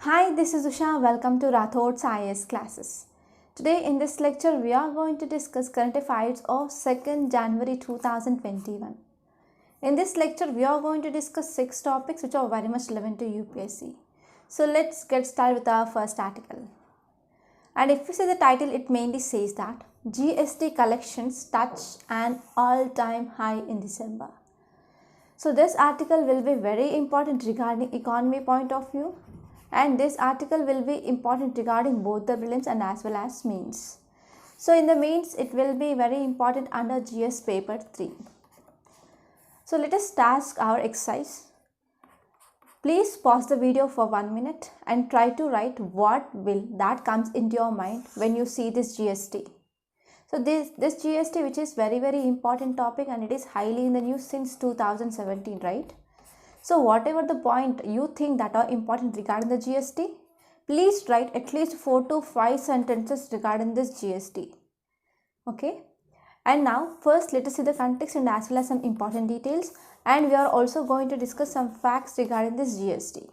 Hi, this is Usha. Welcome to Rathod's IAS classes. Today in this lecture, we are going to discuss current affairs of 2nd January 2021. In this lecture, we are going to discuss 6 topics which are very much relevant to UPSC. So let's get started with our first article. And if you see the title, it mainly says that GST collections touch an all-time high in December. So this article will be very important regarding economy point of view, and this article will be important regarding both the prelims and as well as mains. So in the mains, it will be very important under GS paper 3. So let us task our exercise. Please pause the video for 1 minute and try to write what will that comes into your mind when you see this GST. So this GST, which is very important topic, and it is highly in the news since 2017, right? So whatever the point you think that are important regarding the GST, please write at least 4 to 5 sentences regarding this GST. Okay. And now first let us see the context and as well as some important details, and we are also going to discuss some facts regarding this GST.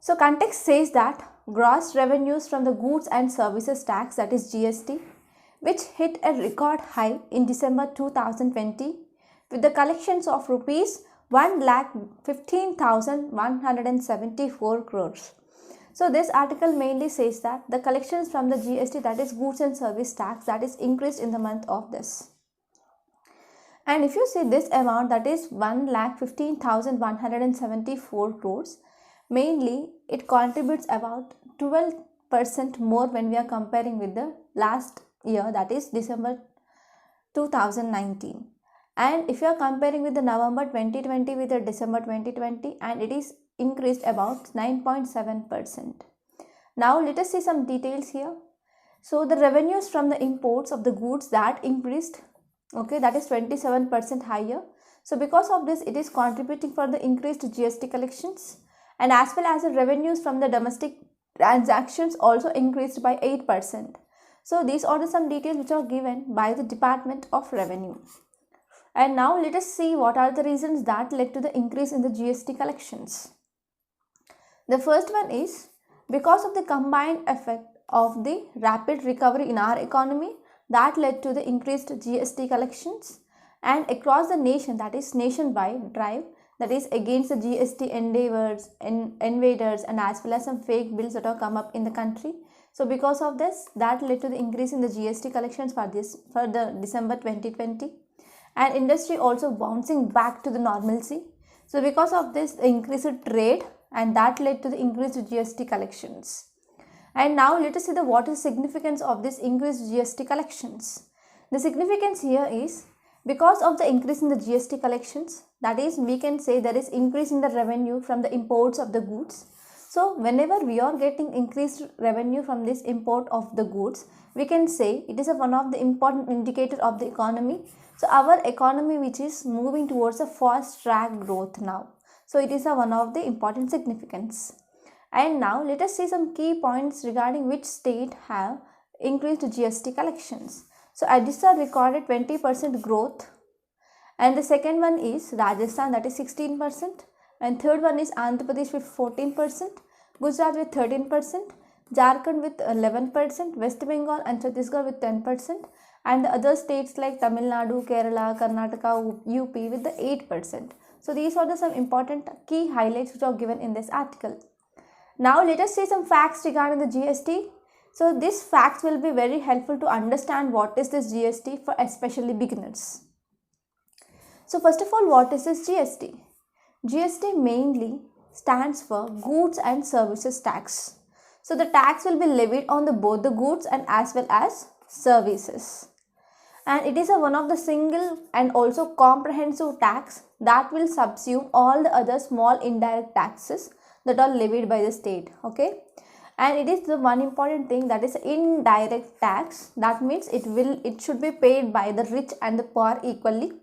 So context says that gross revenues from the goods and services tax, that is GST, which hit a record high in December 2020 with the collections of rupees 1,15,174 crores. So this article mainly says that the collections from the GST, that is goods and service tax, that is increased in the month of this. And if you see this amount, that is 1,15,174 crores, mainly it contributes about 12% more when we are comparing with the last year, that is December 2019. And if you are comparing with the November 2020 with the December 2020, and it is increased about 9.7%. Now let us see some details here. So the revenues from the imports of the goods that increased, okay, that is 27% higher. So because of this, it is contributing for the increased GST collections, and as well as the revenues from the domestic transactions also increased by 8%. So these are some details which are given by the Department of Revenue. And now let us see what are the reasons that led to the increase in the GST collections. The first one is because of the combined effect of the rapid recovery in our economy that led to the increased GST collections, and across the nation, that is nationwide drive, that is against the GST invaders and as well as some fake bills that have come up in the country. So because of this, that led to the increase in the GST collections for the December 2020. And industry also bouncing back to the normalcy. So because of this, the increased trade, and that led to the increased GST collections. And now let us see what is the significance of this increased GST collections. The significance here is because of the increase in the GST collections, that is, we can say there is increase in the revenue from the imports of the goods. So whenever we are getting increased revenue from this import of the goods, we can say it is one of the important indicator of the economy. So our economy which is moving towards a fast track growth now. So it is one of the important significance. And now let us see some key points regarding which state have increased GST collections. So Odisha recorded 20% growth, and the second one is Rajasthan, that is 16%, and third one is Andhra Pradesh with 14%, Gujarat with 13%, Jharkhand with 11%, West Bengal and Chhattisgarh with 10%, and the other states like Tamil Nadu, Kerala, Karnataka, UP with the 8%. So these are some important key highlights which are given in this article. Now let us see some facts regarding the GST. So these facts will be very helpful to understand what is this GST for especially beginners. So first of all, what is this GST? GST mainly stands for Goods and Services Tax. So the tax will be levied on both the goods and as well as services. And it is one of the single and also comprehensive tax that will subsume all the other small indirect taxes that are levied by the state. Okay. And it is the one important thing, that is indirect tax. That means it should be paid by the rich and the poor equally.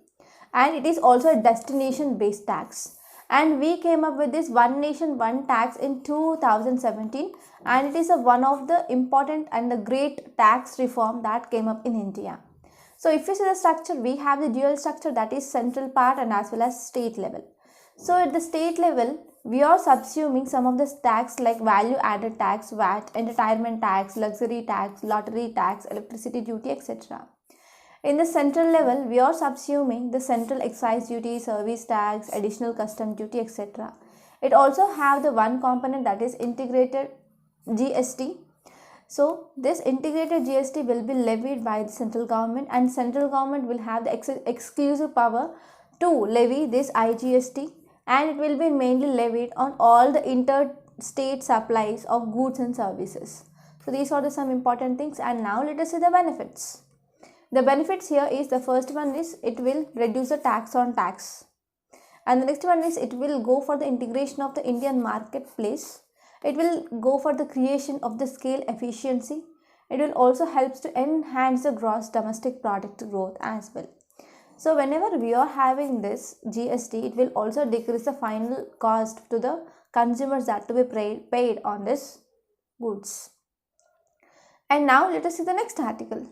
And it is also a destination based tax. And we came up with this one nation one tax in 2017, and it is one of the important and the great tax reform that came up in India. So if you see the structure, we have the dual structure, that is central part and as well as state level. So at the state level, we are subsuming some of the tax like value added tax, VAT, entertainment tax, luxury tax, lottery tax, electricity duty, etc. In the central level, we are subsuming the central excise duty, service tax, additional custom duty, etc. It also have the one component that is integrated GST. So this integrated GST will be levied by the central government, and central government will have the exclusive power to levy this IGST, and it will be mainly levied on all the interstate supplies of goods and services. So these are some important things, and now let us see the benefits. The benefits here is, the first one is it will reduce the tax on tax, and the next one is it will go for the integration of the Indian marketplace. It will go for the creation of the scale efficiency. It will also help to enhance the gross domestic product growth as well. So whenever we are having this GST, it will also decrease the final cost to the consumers that to be paid on this goods. And now let us see the next article.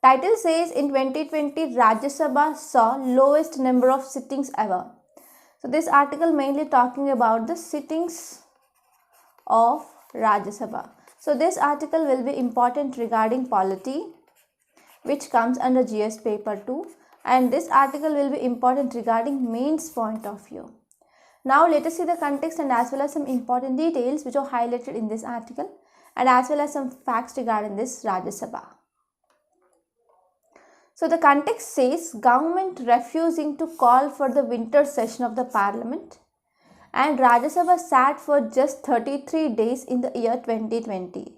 Title says, in 2020, Rajya Sabha saw lowest number of sittings ever. So this article mainly talking about the sittings of Rajya Sabha. So this article will be important regarding polity, which comes under GS paper 2, and this article will be important regarding mains point of view. Now let us see the context and as well as some important details which are highlighted in this article, and as well as some facts regarding this Rajya Sabha. So the context says, government refusing to call for the winter session of the parliament, and Rajya Sabha sat for just 33 days in the year 2020.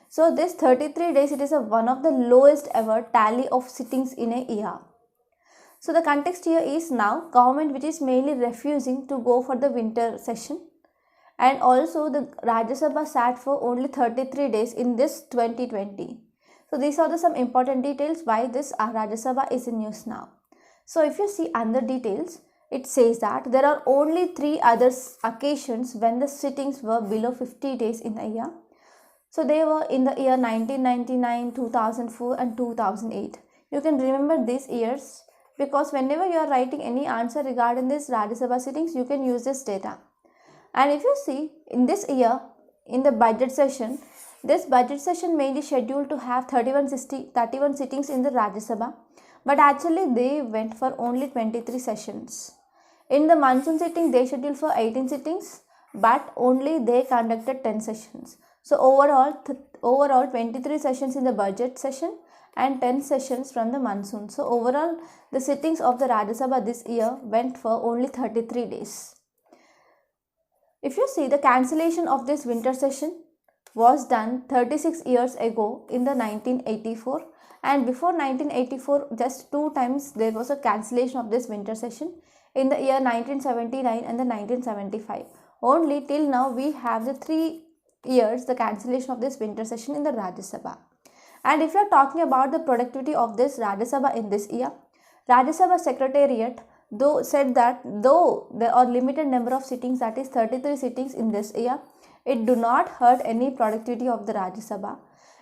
So this 33 days, it is one of the lowest ever tally of sittings in a year. So the context here is, now government which is mainly refusing to go for the winter session, and also the Rajya Sabha sat for only 33 days in this 2020. So these are some important details why this Rajya Sabha is in news now. So if you see under details, it says that there are only 3 other occasions when the sittings were below 50 days in a year. So they were in the year 1999, 2004 and 2008. You can remember these years because whenever you are writing any answer regarding this Rajya Sabha sittings, you can use this data. And if you see in this year, in the budget session, this budget session may be scheduled to have 31 sittings in the Rajya Sabha, but actually they went for only 23 sessions. In the monsoon sitting, they scheduled for 18 sittings, but only they conducted 10 sessions. So overall 23 sessions in the budget session and 10 sessions from the monsoon. So overall, the sittings of the Rajya Sabha this year went for only 33 days. If you see, the cancellation of this winter session was done 36 years ago in the 1984, and before 1984 just 2 times there was a cancellation of this winter session in the year 1979 and the 1975. Only till now we have the 3 years the cancellation of this winter session in the Rajya Sabha. And if you are talking about the productivity of this Rajya Sabha in this year, Rajya Sabha Secretariat said that though there are limited number of sittings, that is 33 sittings in this year, it do not hurt any productivity of the Rajya Sabha.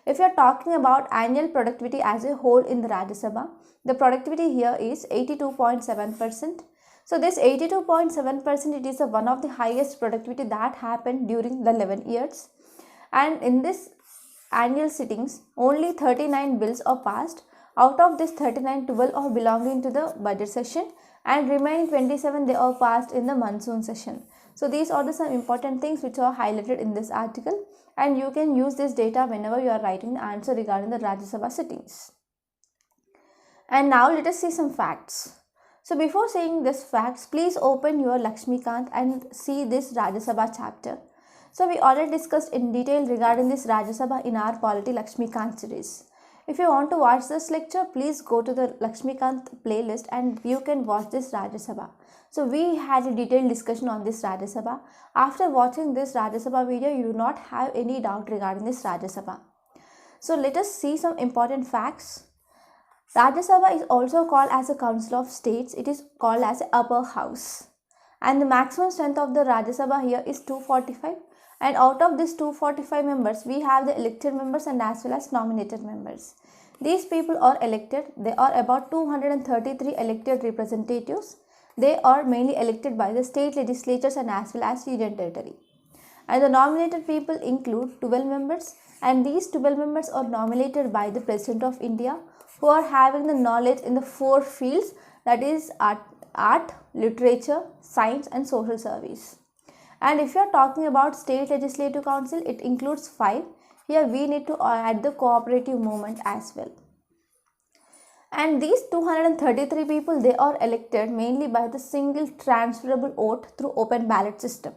If you are talking about annual productivity as a whole in the Rajya Sabha, the productivity here is 82.7%. So this 82.7%, it is one of the highest productivity that happened during the 11 years. And in this annual sittings, only 39 bills are passed. Out of this 39, 12 are belonging to the budget session, and remaining 27 they are passed in the monsoon session. So these are some important things which are highlighted in this article, and you can use this data whenever you are writing the answer regarding the Rajya Sabha sittings. And now let us see some facts. So before saying this facts, please open your Lakshmikant and see this Rajya Sabha chapter. So we already discussed in detail regarding this Rajya Sabha in our Polity Lakshmikant series. If you want to watch this lecture, please go to the Lakshmikant playlist and you can watch this Rajya Sabha. So we had a detailed discussion on this Rajya Sabha. After watching this Rajya Sabha video, you do not have any doubt regarding this Rajya Sabha. So let us see some important facts. Rajya Sabha is also called as a Council of States. It is called as the upper house. And the maximum strength of the Rajya Sabha here is 245. And out of these 245 members, we have the elected members and as well as nominated members. These people are elected. There are about 233 elected representatives. they are mainly elected by the state legislatures and as well as union territory. And the nominated people include 12 members, and these 12 members are nominated by the President of India, who are having the knowledge in the four fields, that is art, literature, science and social service. And if you are talking about state legislative council, it includes 5. Here we need to add the cooperative movement as well. And these 233 people, they are elected mainly by the single transferable vote through open ballot system.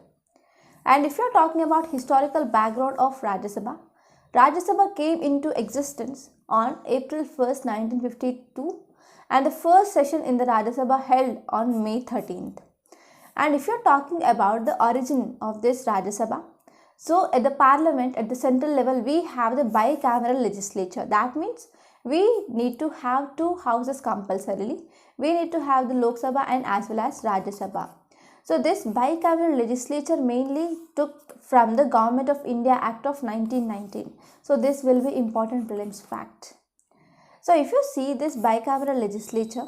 And if you are talking about historical background of Rajya Sabha, Rajya Sabha came into existence on April 1st, 1952, and the first session in the Rajya Sabha held on May 13th. And if you are talking about the origin of this Rajya Sabha, so at the parliament at the central level we have the bicameral legislature. That means we need to have 2 houses compulsorily. We need to have the Lok Sabha and as well as Rajya Sabha. So this bicameral legislature mainly took from the Government of India Act of 1919. So this will be important prelims fact. So if you see this bicameral legislature,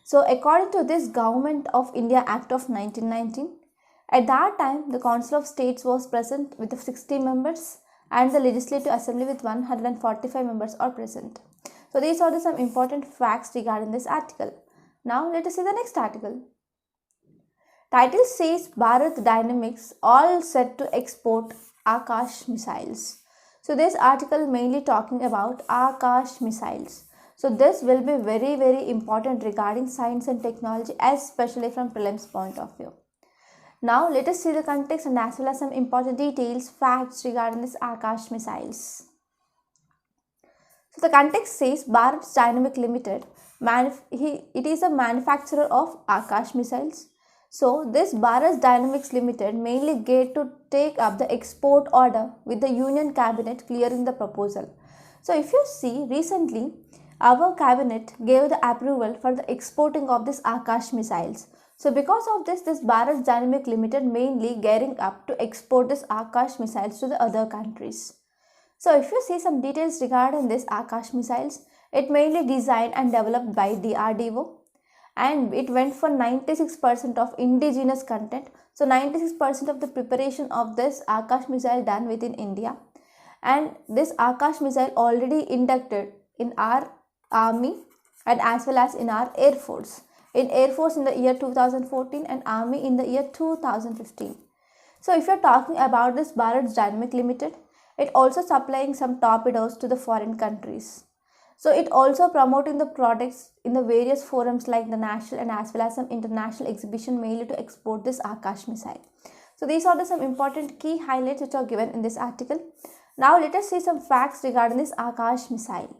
so according to this Government of India Act of 1919, at that time the Council of States was present with 60 members and the Legislative Assembly with 145 members are present. So these are some important facts regarding this article. Now let us see the next article. Title says Bharat Dynamics all set to export Akash missiles. So this article mainly talking about Akash missiles. So this will be very important regarding science and technology, especially from prelims point of view. Now let us see the context and as well as some important details, facts regarding this Akash missiles. So the context says Bharat Dynamics Limited, it is a manufacturer of Akash missiles. So this Bharat Dynamics Limited mainly get to take up the export order with the Union Cabinet clearing the proposal. So if you see recently, our cabinet gave the approval for the exporting of this Akash missiles. So because of this Bharat Dynamics Limited mainly gearing up to export this Akash missiles to the other countries. So if you see some details regarding this Akash missiles, it mainly designed and developed by DRDO. And it went for 96% of indigenous content. So 96% of the preparation of this Akash missile done within India. And this Akash missile already inducted in our army and as well as in our air force. In air force in the year 2014 and army in the year 2015. So if you are talking about this Bharat Dynamics Limited, it also supplying some torpedoes to the foreign countries. So it also promoting the products in the various forums like the national and as well as some international exhibition mainly to export this Akash missile. So these are some important key highlights which are given in this article. Now let us see some facts regarding this Akash missile.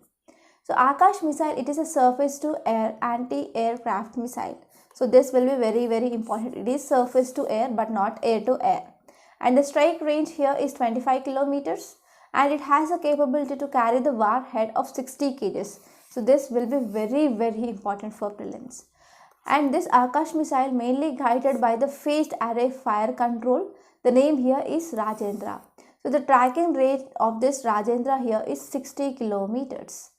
So Akash missile, it is a surface to air anti-aircraft missile. So this will be very important. It is surface to air but not air to air. And the strike range here is 25 kilometers. And it has a capability to carry the warhead of 60 kgs. So this will be very important for prelims. And this Akash missile mainly guided by the phased array fire control. The name here is Rajendra. So the tracking rate of this Rajendra here is 60 kilometers.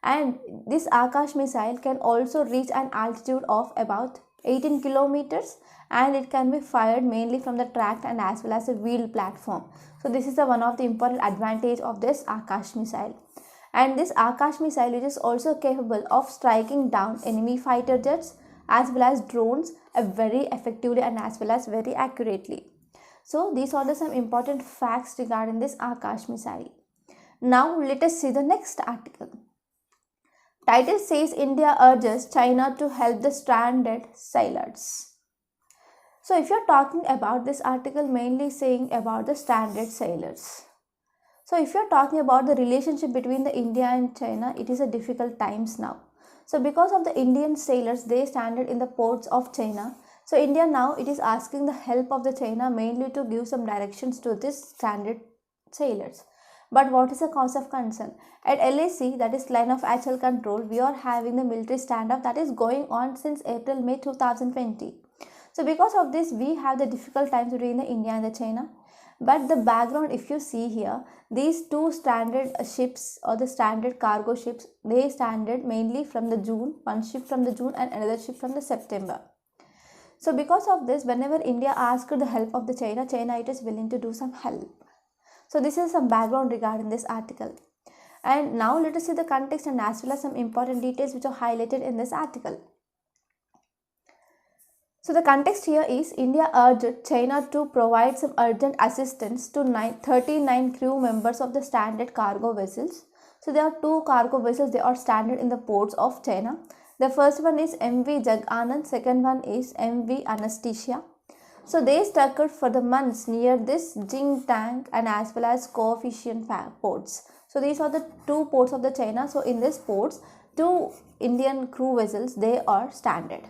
And this Akash missile can also reach an altitude of about 18 kilometers and it can be fired mainly from the tracked and as well as a wheeled platform. So this is one of the important advantage of this Akash missile. And this Akash missile is also capable of striking down enemy fighter jets as well as drones very effectively and as well as very accurately. So these are some important facts regarding this Akash missile. Now let us see the next article. Title says India urges China to help the stranded sailors. So if you are talking about this article mainly saying about the stranded sailors. So if you are talking about the relationship between the India and China, it is a difficult times now. So because of the Indian sailors, they stranded in the ports of China. So India now it is asking the help of the China mainly to give some directions to this stranded sailors. But what is the cause of concern? At LAC, that is Line of Actual Control, we are having the military standoff that is going on since April-May 2020. So because of this, we have the difficult times between the India and the China. But the background, if you see here, these two stranded ships or the stranded cargo ships, they stranded mainly from the June, one ship from the June and another ship from the September. So because of this, whenever India asks the help of the China, it is willing to do some help. So this is some background regarding this article. And now let us see the context and as well as some important details which are highlighted in this article. So the context here is India urged China to provide some urgent assistance to 39 crew members of the standard cargo vessels. So there are 2 cargo vessels, they are stranded in the ports of China. The first one is MV Jag Anand, second one is MV Anastasia. So they stuck for the months near this Jingtang and as well as Coefficient ports. So these are the 2 ports of the China. So in these ports, 2 Indian crew vessels, they are stranded.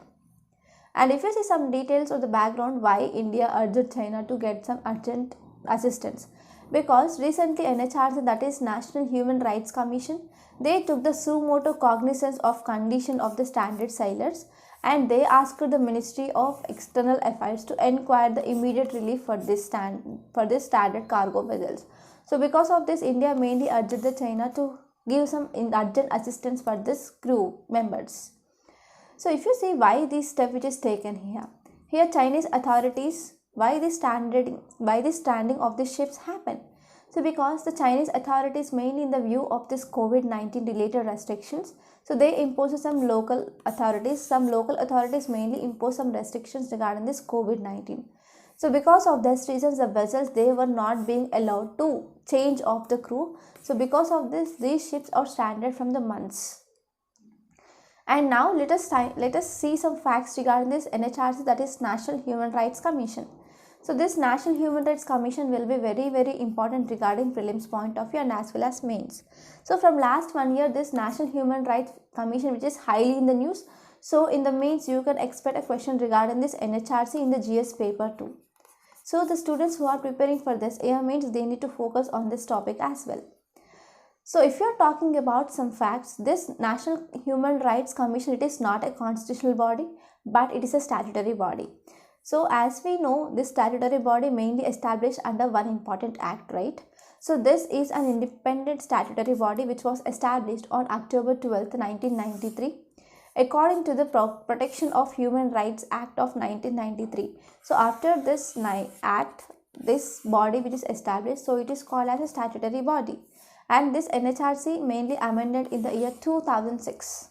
And if you see some details of the background why India urged China to get some urgent assistance, because recently NHRC, that is National Human Rights Commission, they took the suo motu cognizance of condition of the stranded sailors and they asked the Ministry of External Affairs to inquire the immediate relief for this stranded cargo vessels. So because of this, India mainly urged the China to give some urgent assistance for this crew members. So if you see why this step which is taken here Chinese authorities, why this stranding of the ships happen? So because the Chinese authorities, mainly in the view of this COVID-19 related restrictions, so they impose some local authorities mainly impose some restrictions regarding this COVID-19. So because of these reasons, the vessels, they were not being allowed to change of the crew. So because of this, these ships are stranded from the months. And now let us see some facts regarding this NHRC, that is National Human Rights Commission. So this National Human Rights Commission will be very important regarding prelims point of view and as well as mains. So from last 1 year, this National Human Rights Commission, which is highly in the news. So in the mains, you can expect a question regarding this NHRC in the GS paper too. So the students who are preparing for this AIR mains, they need to focus on this topic as well. So if you are talking about some facts, this National Human Rights Commission, it is not a constitutional body, but it is a statutory body. So as we know, this statutory body mainly established under one important act, right? So this is an independent statutory body which was established on October 12th, 1993, according to the Protection of Human Rights Act of 1993. So after this act, this body which is established, so it is called as a statutory body. And this NHRC mainly amended in the year 2006.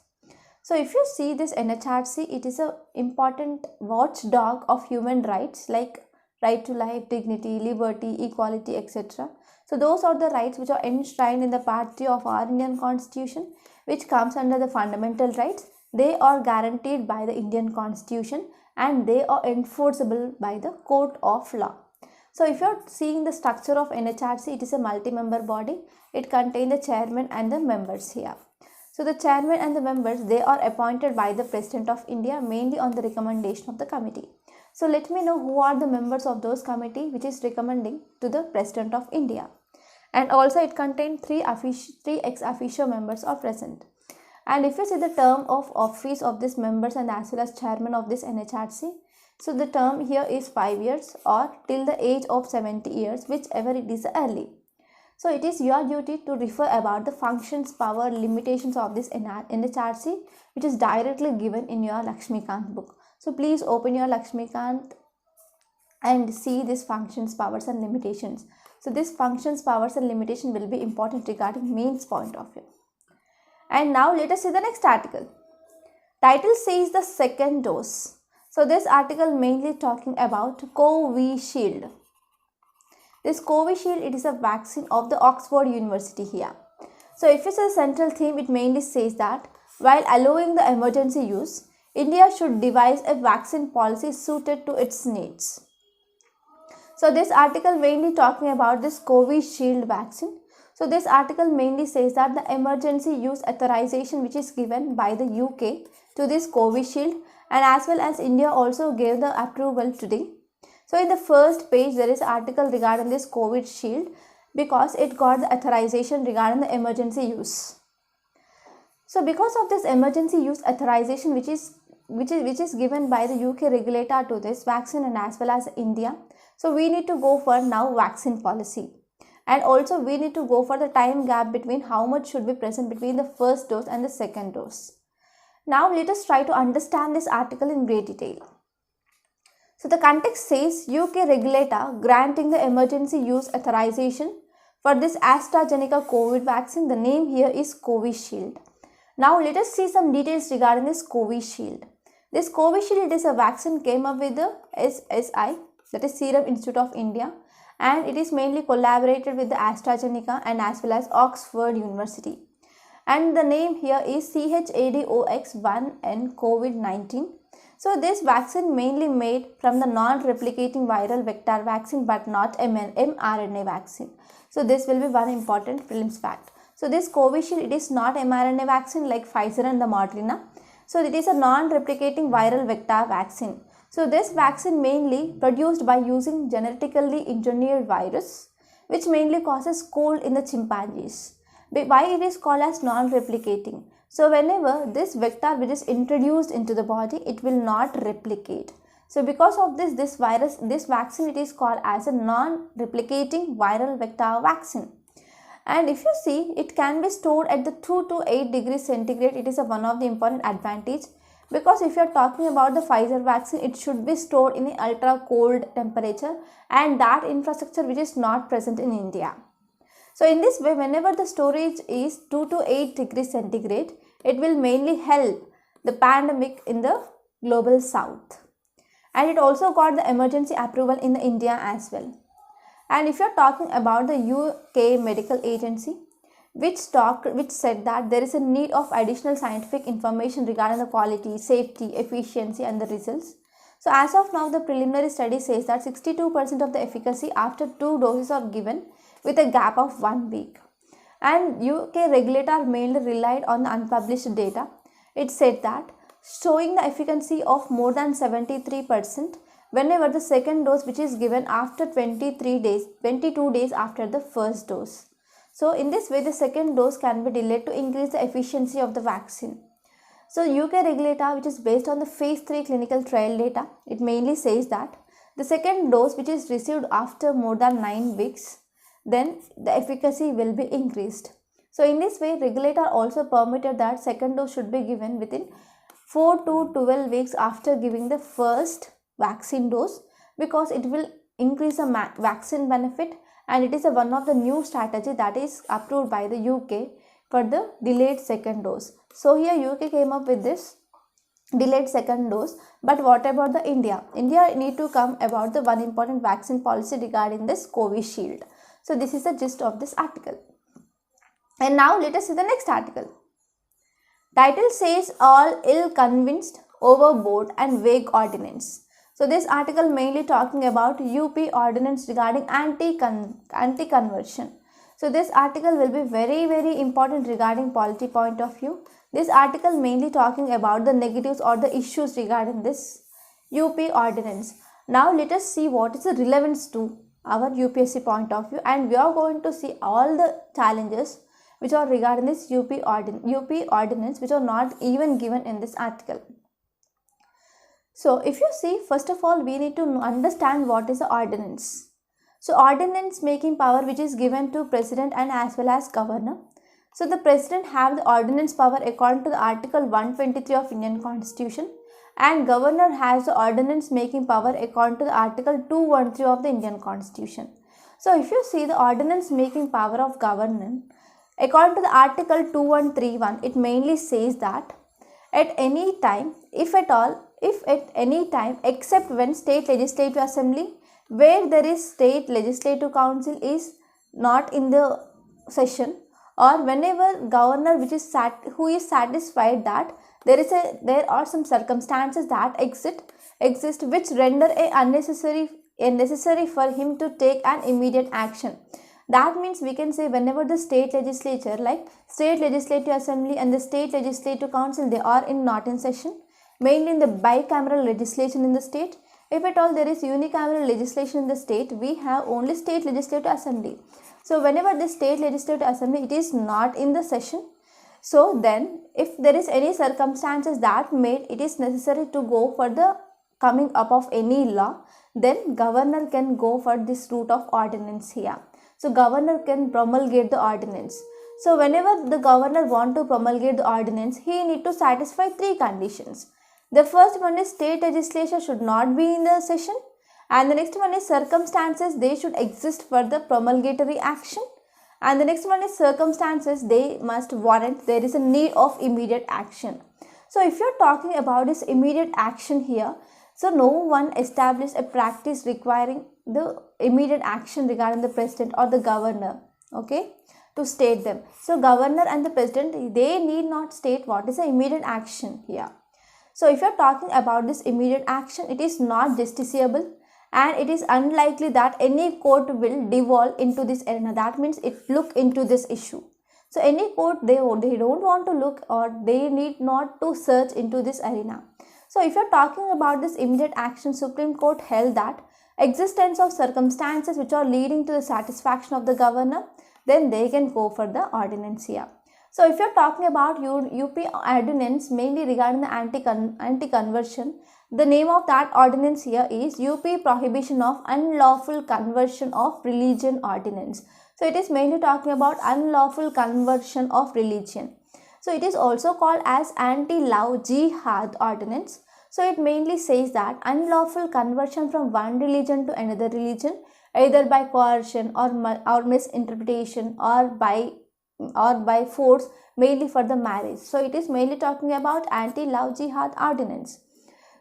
So if you see this NHRC, it is an important watchdog of human rights like right to life, dignity, liberty, equality, etc. So those are the rights which are enshrined in the Part 3 of our Indian Constitution, which comes under the fundamental rights. They are guaranteed by the Indian Constitution and they are enforceable by the court of law. So if you are seeing the structure of NHRC, it is a multi-member body. It contains the chairman and the members here. So the chairman and the members, they are appointed by the President of India, mainly on the recommendation of the committee. So let me know who are the members of those committee which is recommending to the President of India. And also it contains three ex officio members are present. And if you see the term of office of these members and as well as chairman of this NHRC, so the term here is 5 years or till the age of 70 years, whichever it is early. So it is your duty to refer about the functions, power, limitations of this NHRC, which is directly given in your Lakshmikant book. So please open your Lakshmikant and see these functions, powers and limitations. So these functions, powers and limitation will be important regarding mains point of view. And now let us see the next article. Title says the second dose. So this article mainly talking about Covishield. This Covishield, it is a vaccine of the Oxford University here. So if it's a central theme, it mainly says that while allowing the emergency use, India should devise a vaccine policy suited to its needs. So this article mainly talking about this Covishield vaccine. So this article mainly says that the emergency use authorization which is given by the UK to this Covishield, and as well as India also gave the approval today. So in the first page there is an article regarding this Covishield because it got the authorization regarding the emergency use. So because of this emergency use authorization which is given by the UK regulator to this vaccine and as well as India, so we need to go for now vaccine policy. And also we need to go for the time gap between how much should be present between the first dose and the second dose. Now let us try to understand this article in great detail. So the context says UK regulator granting the emergency use authorization for this AstraZeneca COVID vaccine. The name here is Covishield. Now let us see some details regarding this Covishield. This Covishield is a vaccine came up with the SSI, that is Serum Institute of India, and it is mainly collaborated with the AstraZeneca and as well as Oxford University. And the name here is CHADOX1N COVID-19. So this vaccine mainly made from the non-replicating viral vector vaccine but not mRNA vaccine. So this will be one important prelims fact. So this Covishield, it is not mRNA vaccine like Pfizer and the Moderna. So it is a non-replicating viral vector vaccine. So this vaccine mainly produced by using genetically engineered virus which mainly causes cold in the chimpanzees. Why it is called as non-replicating? So whenever this vector which is introduced into the body, it will not replicate. So because of this vaccine, it is called as a non-replicating viral vector vaccine. And if you see, it can be stored at the 2 to 8 degrees centigrade. It is one of the important advantage, because if you are talking about the Pfizer vaccine, it should be stored in an ultra cold temperature, and that infrastructure which is not present in India. So in this way, whenever the storage is 2 to 8 degrees centigrade, it will mainly help the pandemic in the global south. And it also got the emergency approval in India as well. And if you are talking about the UK medical agency, which said that there is a need of additional scientific information regarding the quality, safety, efficiency and the results. So as of now, the preliminary study says that 62% of the efficacy after 2 doses are given with a gap of 1 week. And UK regulator mainly relied on the unpublished data. It said that showing the efficacy of more than 73% whenever the second dose which is given after 22 days after the first dose. So in this way, the second dose can be delayed to increase the efficiency of the vaccine. So UK regulator, which is based on the phase 3 clinical trial data, it mainly says that the second dose which is received after more than 9 weeks, then the efficacy will be increased. So in this way, regulator also permitted that second dose should be given within 4 to 12 weeks after giving the first vaccine dose, because it will increase the vaccine benefit, and it is one of the new strategy that is approved by the UK for the delayed second dose. So here UK came up with this delayed second dose. But what about the India? India need to come about the one important vaccine policy regarding this Covishield. So this is the gist of this article. And now let us see the next article. Title says all ill-convinced, overboard and vague ordinance. So this article mainly talking about UP ordinance regarding anti-conversion. So this article will be very important regarding polity point of view. This article mainly talking about the negatives or the issues regarding this UP ordinance. Now let us see what is the relevance to our UPSC point of view, and we are going to see all the challenges which are regarding this UP ordinance which are not even given in this article. So if you see, first of all, we need to understand what is the ordinance. So ordinance making power which is given to president and as well as governor. So the president have the ordinance power according to the article 123 of Indian Constitution, and governor has the ordinance making power according to the article 213 of the Indian Constitution. So if you see the ordinance making power of governor, according to the article 2131, it mainly says that at any time, if at any time except when state legislative assembly, where there is state legislative council is not in the session, or whenever governor who is satisfied that there are some circumstances that exist which render necessary for him to take an immediate action. That means we can say whenever the state legislature, like state legislative assembly and the state legislative council, they are not in session, mainly in the bicameral legislation in the state. If at all there is unicameral legislation in the state, we have only state legislative assembly. So whenever the state legislative assembly, it is not in the session, so then if there is any circumstances that made it is necessary to go for the coming up of any law, then governor can go for this route of ordinance here. So governor can promulgate the ordinance. So whenever the governor want to promulgate the ordinance, he need to satisfy 3 conditions. The first one is state legislature should not be in the session, and the next one is circumstances they should exist for the promulgatory action, and the next one is circumstances they must warrant there is a need of immediate action. So if you're talking about this immediate action here, so no one established a practice requiring the immediate action regarding the president or the governor, okay, to state them. So governor and the president, they need not state what is the immediate action here. So if you're talking about this immediate action, it is not justiciable, and it is unlikely that any court will devolve into this arena. That means it look into this issue. So any court, they don't want to look, or they need not to search into this arena. So if you're talking about this immediate action, Supreme Court held that existence of circumstances which are leading to the satisfaction of the governor, then they can go for the ordinance here. So if you're talking about UP ordinance mainly regarding the anti-conversion, the name of that ordinance here is UP Prohibition of Unlawful Conversion of Religion Ordinance. So it is mainly talking about unlawful conversion of religion. So it is also called as Anti-Love Jihad Ordinance. So it mainly says that unlawful conversion from one religion to another religion, either by coercion or misinterpretation or by force, mainly for the marriage. So it is mainly talking about Anti-Love Jihad Ordinance.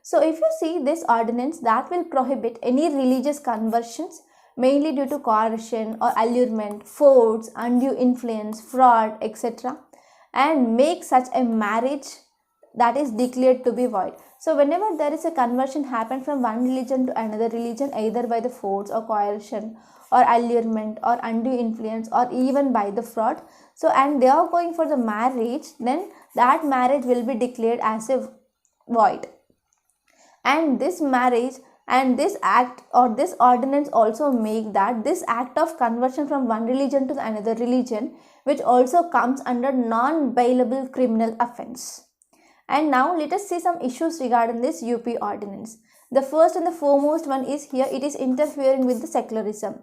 So if you see this ordinance, that will prohibit any religious conversions mainly due to coercion or allurement, force, undue influence, fraud, etc., and make such a marriage that is declared to be void. So whenever there is a conversion happen from one religion to another religion, either by the force or coercion or allurement or undue influence or even by the fraud, so and they are going for the marriage, then that marriage will be declared as a void. And this marriage and this act or this ordinance also make that this act of conversion from one religion to another religion, which also comes under non-bailable criminal offense. And now let us see some issues regarding this UP ordinance. The first and the foremost one is here, it is interfering with the secularism.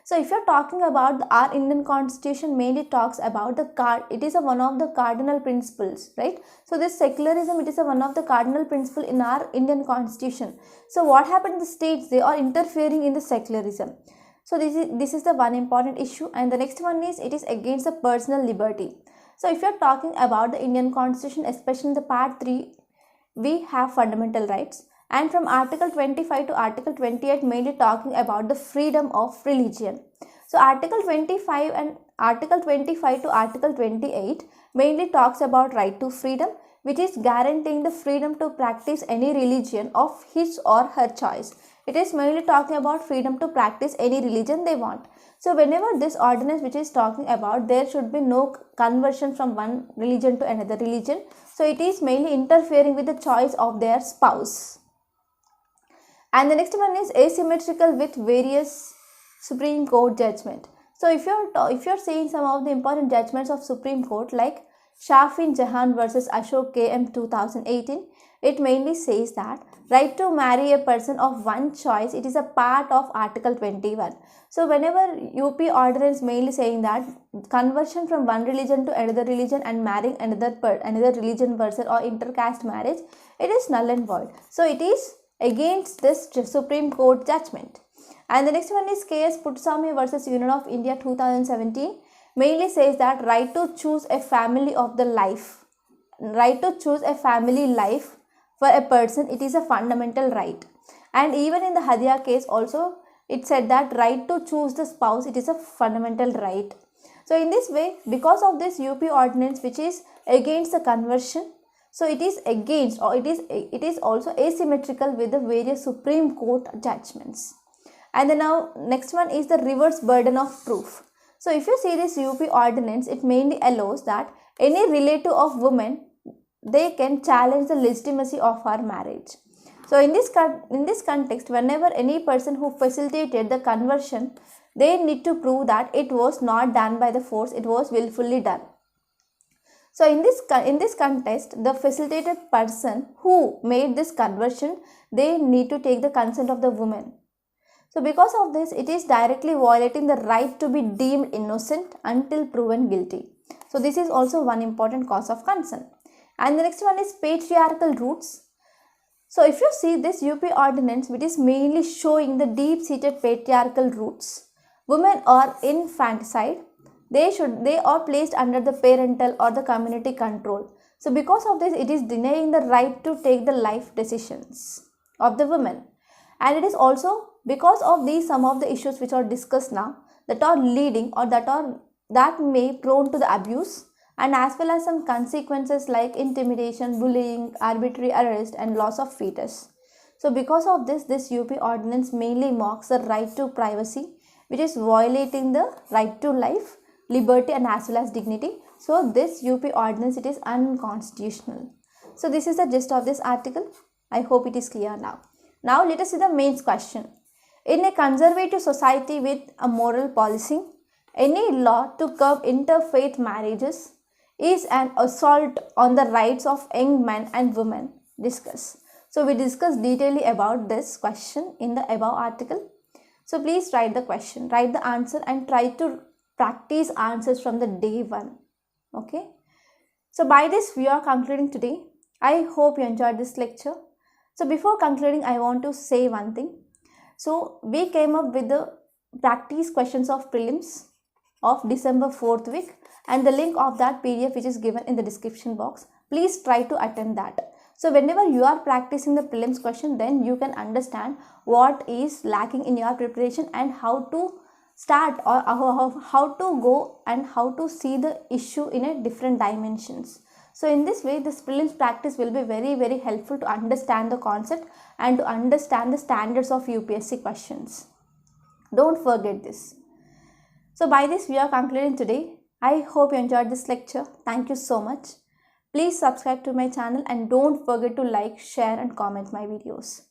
So if you're talking about our Indian constitution mainly talks about it is one of the cardinal principles, right? So this secularism, it is one of the cardinal principle in our Indian constitution. So what happened in the states, they are interfering in the secularism. So this is the one important issue. And the next one is, it is against the personal liberty. So if you're talking about the Indian constitution, especially in the part 3, we have fundamental rights. And from Article 25 to Article 28 mainly talking about the freedom of religion. So Article 25 and Article 25 to Article 28 mainly talks about right to freedom, which is guaranteeing the freedom to practice any religion of his or her choice. It is mainly talking about freedom to practice any religion they want. So whenever this ordinance which is talking about, there should be no conversion from one religion to another religion. So it is mainly interfering with the choice of their spouse. And the next one is asymmetrical with various Supreme Court judgment. So if you're seeing some of the important judgments of Supreme Court like Shafin Jahan versus Ashok KM 2018, it mainly says that right to marry a person of one choice, it is a part of Article 21. So whenever UP ordinance mainly saying that conversion from one religion to another religion and marrying another religion person or intercaste marriage, it is null and void. So it is against this Supreme Court judgment. And the next one is KS Puttaswamy versus Union of India 2017, mainly says that right to choose a family of the life, right to choose a family life for a person, it is a fundamental right. And even in the Hadia case also, it said that right to choose the spouse, it is a fundamental right. So in this way, because of this UP ordinance which is against the conversion, so it is against, or it is also asymmetrical with the various Supreme Court judgments. And then now next one is the reverse burden of proof. So if you see this UP ordinance, it mainly allows that any relative of women, they can challenge the legitimacy of her marriage. So in this context, whenever any person who facilitated the conversion, they need to prove that it was not done by the force, it was willfully done. So in this context, the facilitated person who made this conversion, they need to take the consent of the woman. So because of this, it is directly violating the right to be deemed innocent until proven guilty. So this is also one important cause of concern. And the next one is patriarchal roots. So if you see this UP ordinance, which is mainly showing the deep-seated patriarchal roots, women are infanticide, they are placed under the parental or the community control. So because of this, it is denying the right to take the life decisions of the women. And it is also because of these some of the issues which are discussed now that are leading or that may prone to the abuse, and as well as some consequences like intimidation, bullying, arbitrary arrest and loss of fetus. So because of this UP ordinance mainly marks the right to privacy, which is violating the right to life, liberty and as well as dignity. So this UP ordinance, it is unconstitutional. So this is the gist of this article. I hope it is clear now. Now let us see the main question. In a conservative society with a moral policing, any law to curb interfaith marriages is an assault on the rights of young men and women. Discuss. So we discuss detailedly about this question in the above article. So please write the question, write the answer and try to practice answers from the day one. Okay. So by this we are concluding today. I hope you enjoyed this lecture. So before concluding, I want to say one thing. So we came up with the practice questions of prelims of December 4th week, and the link of that PDF which is given in the description box. Please try to attempt that. So whenever you are practicing the prelims question, then you can understand what is lacking in your preparation and how to start or how to go and how to see the issue in a different dimensions. So in this way, this prelims practice will be very helpful to understand the concept and to understand the standards of UPSC questions. Don't forget this. So by this we are concluding today. I hope you enjoyed this lecture. Thank you so much. Please subscribe to my channel and don't forget to like, share and comment my videos.